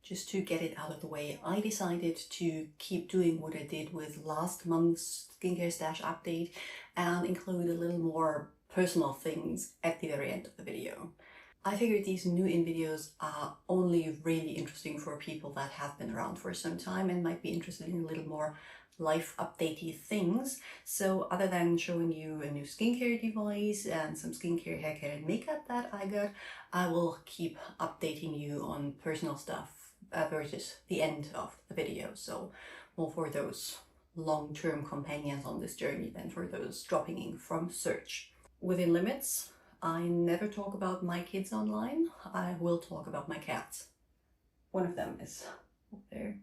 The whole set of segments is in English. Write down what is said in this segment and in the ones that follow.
just to get it out of the way, I decided to keep doing what I did with last month's skincare stash update and include a little more personal things at the very end of the video. I figured these new in videos are only really interesting for people that have been around for some time and might be interested in a little more life updatey things. So other than showing you a new skincare device and some skincare, haircare and makeup that I got, I will keep updating you on personal stuff versus the end of the video. So more for those long-term companions on this journey than for those dropping in from search. Within limits, I never talk about my kids online. I will talk about my cats. One of them is up there,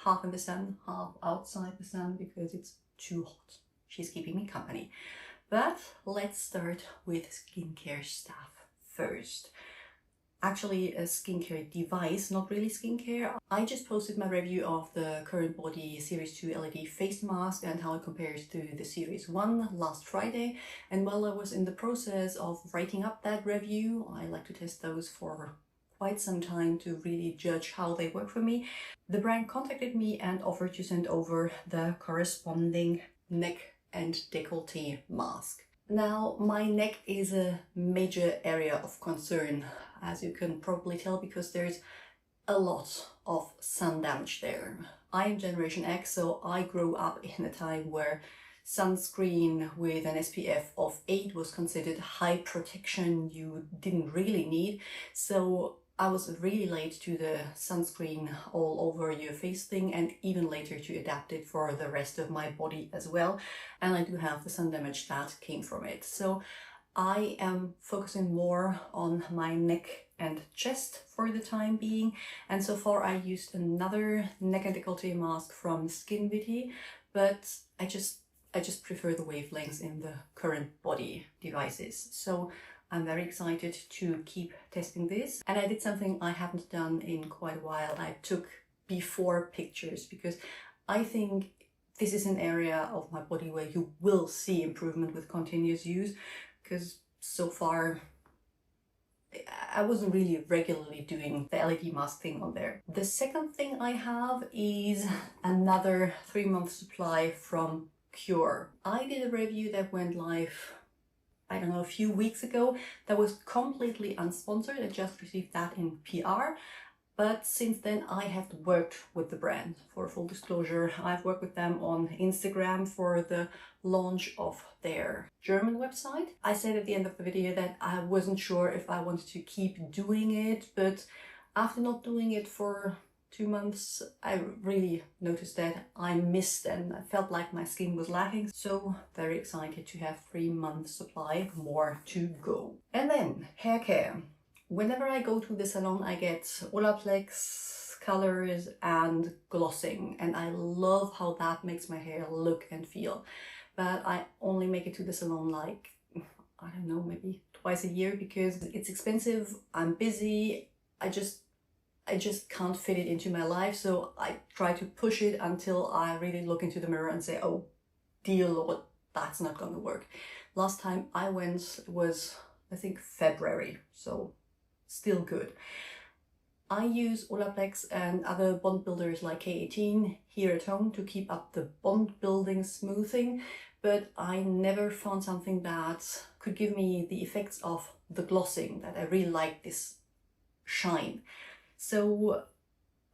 half in the sun, half outside the sun because it's too hot. She's keeping me company. But let's start with skincare stuff first. Actually a skincare device, not really skincare. I just posted my review of the Currentbody Series 2 LED face mask and how it compares to the Series 1 last Friday. And while I was in the process of writing up that review, I like to test those for quite some time to really judge how they work for me. The brand contacted me and offered to send over the corresponding neck and décolleté mask. Now, my neck is a major area of concern, as you can probably tell, because there's a lot of sun damage there. I am Generation X, so I grew up in a time where sunscreen with an SPF of 8 was considered high protection you didn't really need. So I was really late to the sunscreen all over your face thing, and even later to adapt it for the rest of my body as well. And I do have the sun damage that came from it. So I am focusing more on my neck and chest for the time being. And so far I used another neck and décolleté mask from Skinvity, but I just prefer the wavelengths in the Currentbody devices. So I'm very excited to keep testing this. And I did something I haven't done in quite a while. I took before pictures because I think this is an area of my body where you will see improvement with continuous use, because so far I wasn't really regularly doing the LED mask thing on there. The second thing I have is another 3-month supply from Qure. I did a review that went live, I don't know, a few weeks ago. That was completely unsponsored. I just received that in PR. But since then I have worked with the brand. For full disclosure, I've worked with them on Instagram for the launch of their German website. I said at the end of the video that I wasn't sure if I wanted to keep doing it, but after not doing it for 2 months, I really noticed that I missed and I felt like my skin was lacking. So very excited to have 3 months supply, more to go. And then hair care. Whenever I go to the salon, I get Olaplex colors and glossing, and I love how that makes my hair look and feel. But I only make it to the salon like, I don't know, maybe twice a year because it's expensive, I'm busy, I just can't fit it into my life. So I try to push it until I really look into the mirror and say, oh dear Lord, that's not gonna work. Last time I went was, I think, February, so still good. I use Olaplex and other bond builders like K18 here at home to keep up the bond building smoothing, but I never found something that could give me the effects of the glossing, that I really like this shine. So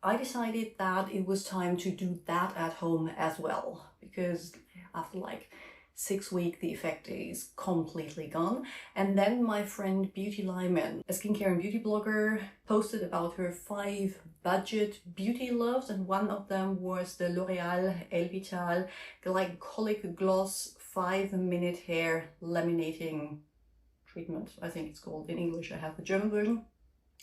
I decided that it was time to do that at home as well, because after like 6 weeks the effect is completely gone. And then my friend Beauty Lyman, a skincare and beauty blogger, posted about her 5 budget beauty loves, and one of them was the L'Oreal Elvital Glycolic Gloss 5-minute hair laminating treatment, I think it's called in English. I have the German version.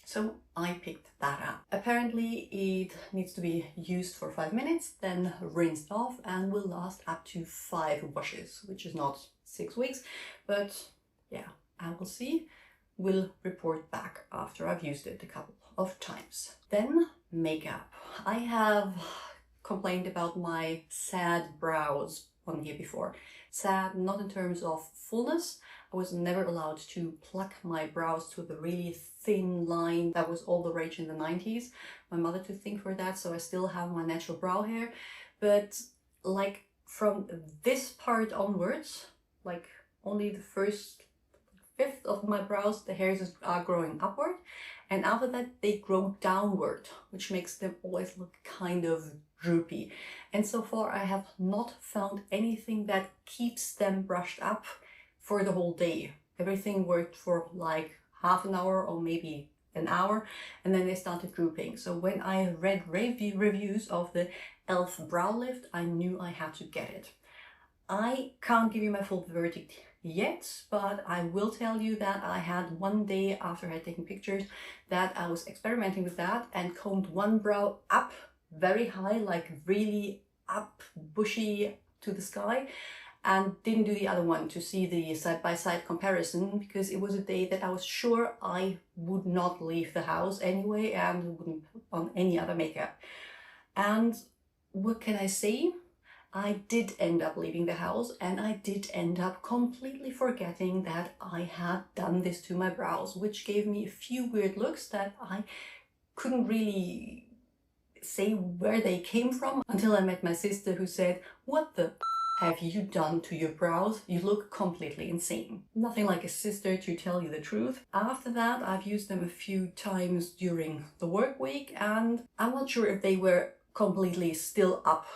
So I picked that up. Apparently it needs to be used for 5 minutes, then rinsed off, and will last up to 5 washes, which is not 6 weeks, but yeah, I will see. Will report back after I've used it a couple of times. Then makeup. I have complained about my sad brows on here before. Sad not in terms of fullness, I was never allowed to pluck my brows to the really thin line that was all the rage in the 90s. My mother to thank for that, so I still have my natural brow hair. But like from this part onwards, like only the first fifth of my brows, the hairs are growing upward, and after that they grow downward, which makes them always look kind of droopy. And so far I have not found anything that keeps them brushed up for the whole day. Everything worked for like half an hour or maybe an hour, and then they started drooping. So when I read reviews of the e.l.f. brow lift, I knew I had to get it. I can't give you my full verdict yet, but I will tell you that I had one day after I had taken pictures that I was experimenting with that and combed one brow up very high, like really up, bushy to the sky, and didn't do the other one to see the side-by-side comparison, because it was a day that I was sure I would not leave the house anyway and wouldn't put on any other makeup. And what can I say? I did end up leaving the house, and I did end up completely forgetting that I had done this to my brows, which gave me a few weird looks that I couldn't really say where they came from until I met my sister, who said, "What the have you done to your brows? You look completely insane." Nothing like a sister to tell you the truth. After that, I've used them a few times during the work week, and I'm not sure if they were completely still up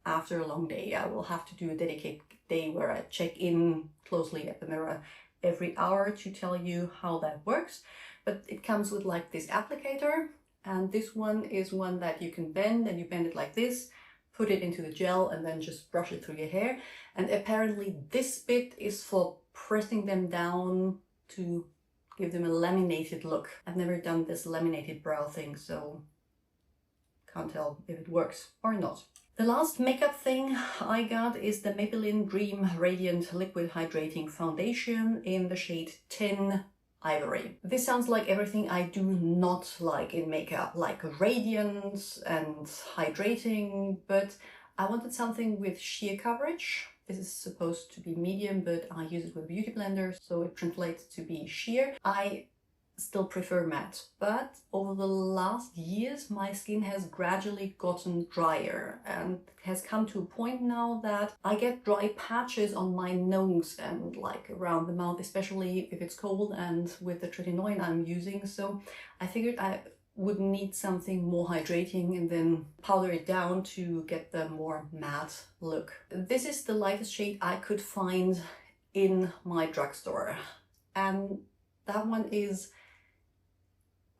after a long day. I will have to do a dedicated day where I check in closely at the mirror every hour to tell you how that works. But it comes with like this applicator, and this one is one that you can bend, and you bend it like this, put it into the gel, and then just brush it through your hair. And apparently this bit is for pressing them down to give them a laminated look. I've never done this laminated brow thing, so can't tell if it works or not. The last makeup thing I got is the Maybelline Dream Radiant Liquid Hydrating Foundation in the shade 10 Ivory. This sounds like everything I do not like in makeup, like radiance and hydrating, but I wanted something with sheer coverage. This is supposed to be medium, but I use it with a beauty blender, so it translates to be sheer. I still prefer matte, but over the last years my skin has gradually gotten drier and has come to a point now that I get dry patches on my nose and like around the mouth, especially if it's cold and with the tretinoin I'm using. So I figured I would need something more hydrating and then powder it down to get the more matte look. This is the lightest shade I could find in my drugstore, and that one is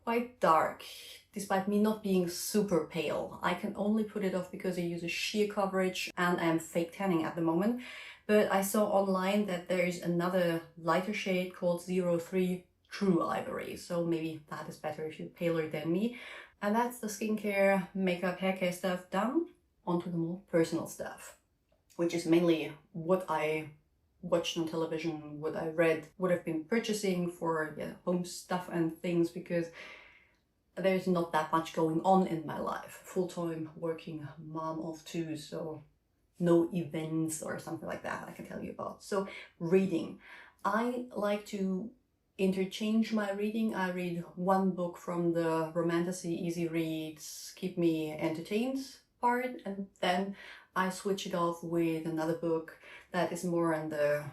quite dark, despite me not being super pale. I can only put it off because I use a sheer coverage and I'm fake tanning at the moment. But I saw online that there is another lighter shade called 03 True Ivory, so maybe that is better if you're paler than me. And that's the skincare, makeup, haircare stuff done. Onto the more personal stuff, which is mainly what I watched on television, what I read, what I've been purchasing for home stuff and things, because there's not that much going on in my life. Full-time working mom of two, so no events or something like that I can tell you about. So reading. I like to interchange my reading. I read one book from the romantasy, easy reads, keep me entertained part, and then I switch it off with another book that is more on the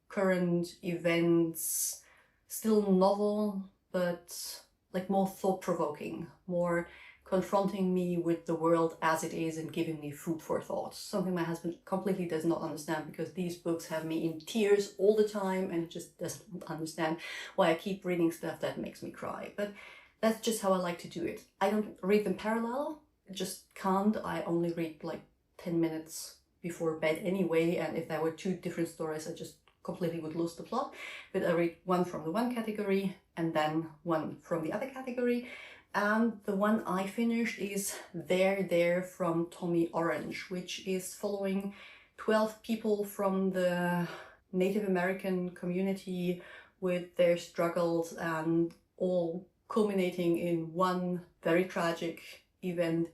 current events, still novel, but like more thought-provoking, more confronting me with the world as it is and giving me food for thought. Something my husband completely does not understand, because these books have me in tears all the time and he just doesn't understand why I keep reading stuff that makes me cry. But that's just how I like to do it. I don't read them parallel, I just can't. I only read like 10 minutes before bed anyway, and if there were two different stories I just completely would lose the plot. But I read one from the one category and then one from the other category, and the one I finished is There from Tommy Orange, which is following 12 people from the Native American community with their struggles, and all culminating in one very tragic event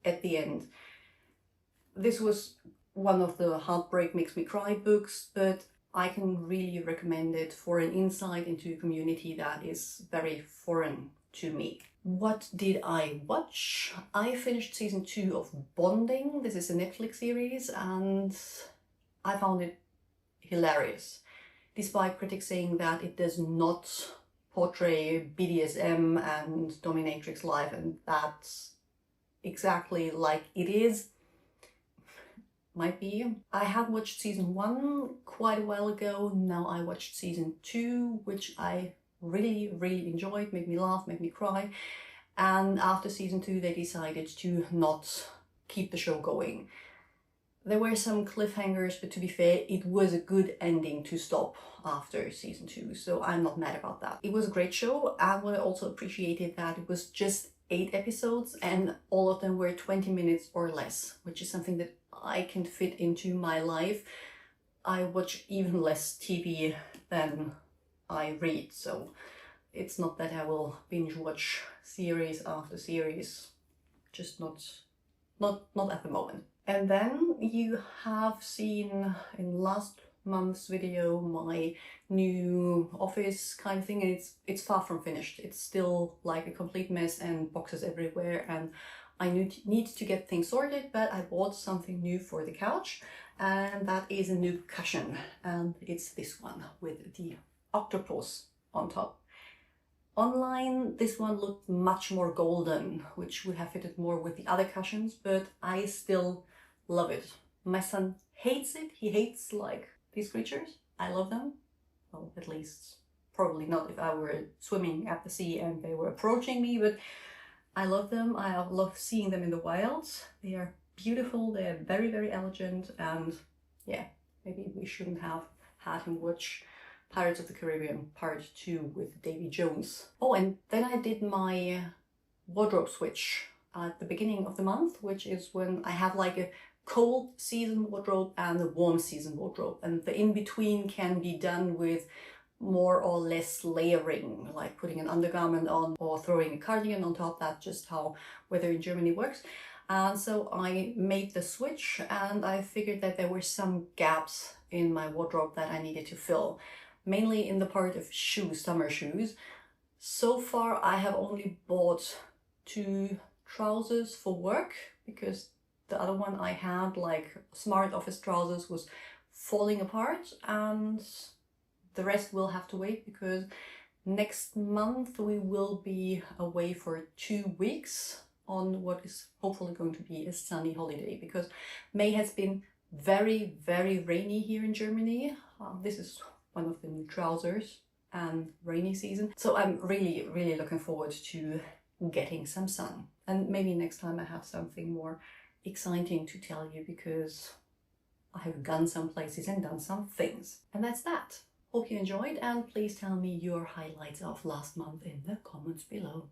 at the end. This was one of the heartbreak makes me cry books, but I can really recommend it for an insight into a community that is very foreign to me. What did I watch? I finished season 2 of Bonding. This is a Netflix series and I found it hilarious. Despite critics saying that it does not portray BDSM and dominatrix life, and that's exactly like it is. Might be. I had watched season 1 quite a while ago. Now I watched season 2, which I really enjoyed, made me laugh, made me cry. And after season 2 they decided to not keep the show going. There were some cliffhangers, but to be fair, it was a good ending to stop after season 2, so I'm not mad about that. It was a great show, and what I also appreciated that it was just 8 episodes and all of them were 20 minutes or less, which is something that I can fit into my life. I watch even less TV than I read, so it's not that I will binge watch series after series, just not at the moment. And then you have seen in last month's video my new office kind of thing, and it's far from finished. It's still like a complete mess and boxes everywhere, and I need to get things sorted, but I bought something new for the couch, and that is a new cushion, and it's this one with the octopus on top. Online, this one looked much more golden, which would have fitted more with the other cushions, but I still love it. My son hates it. He hates like these creatures. I love them. Well, at least probably not if I were swimming at the sea and they were approaching me, but I love them. I love seeing them in the wild. They are beautiful. They are very elegant, and yeah, maybe we shouldn't have had him watch Pirates of the Caribbean Part 2 with Davy Jones. Oh, and then I did my wardrobe switch at the beginning of the month, which is when I have like a cold season wardrobe and a warm season wardrobe, and the in-between can be done with more or less layering, like putting an undergarment on or throwing a cardigan on top. That's just how weather in Germany works. And so I made the switch, and I figured that there were some gaps in my wardrobe that I needed to fill, mainly in the part of shoes, summer shoes. So far I have only bought 2 trousers for work, because the other one I had, like smart office trousers, was falling apart, and the rest will have to wait because next month we will be away for 2 weeks on what is hopefully going to be a sunny holiday, because May has been very rainy here in Germany. This is one of the new trousers, and rainy season. So I'm really looking forward to getting some sun. And maybe next time I have something more exciting to tell you, because I have gone some places and done some things. And that's that. Hope you enjoyed, and please tell me your highlights of last month in the comments below.